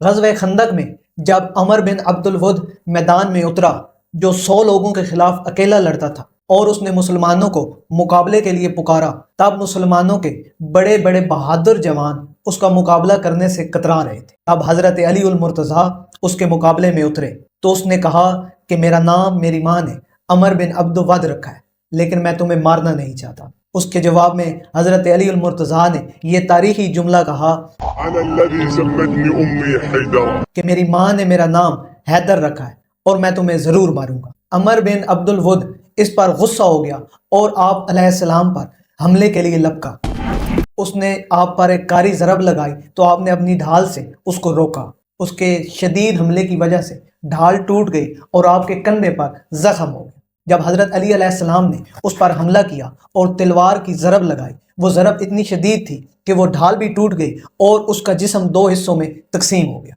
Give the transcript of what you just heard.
غزوہ خندق میں جب عمر بن عبد الود میدان میں اترا جو 100 لوگوں کے خلاف اکیلا لڑتا تھا اور اس نے مسلمانوں کو مقابلے کے لیے پکارا، تب مسلمانوں کے بڑے بڑے بہادر جوان اس کا مقابلہ کرنے سے کترا رہے تھے۔ اب حضرت علی المرتضیٰ اس کے مقابلے میں اترے تو اس نے کہا کہ میرا نام میری ماں نے عمر بن عبد الود رکھا ہے، لیکن میں تمہیں مارنا نہیں چاہتا۔ اس کے جواب میں حضرت علی المرتضیٰ نے یہ تاریخی جملہ کہا کہ میری ماں نے میرا نام حیدر رکھا ہے اور میں تمہیں ضرور ماروں گا۔ عمر بن عبد الود اس پر غصہ ہو گیا اور آپ علیہ السلام پر حملے کے لیے لپکا۔ اس نے آپ پر ایک کاری ضرب لگائی تو آپ نے اپنی ڈھال سے اس کو روکا۔ اس کے شدید حملے کی وجہ سے ڈھال ٹوٹ گئی اور آپ کے کندھے پر زخم ہو گیا۔ جب حضرت علی علیہ السلام نے اس پر حملہ کیا اور تلوار کی ضرب لگائی، وہ ضرب اتنی شدید تھی کہ وہ ڈھال بھی ٹوٹ گئی اور اس کا جسم 2 حصوں میں تقسیم ہو گیا۔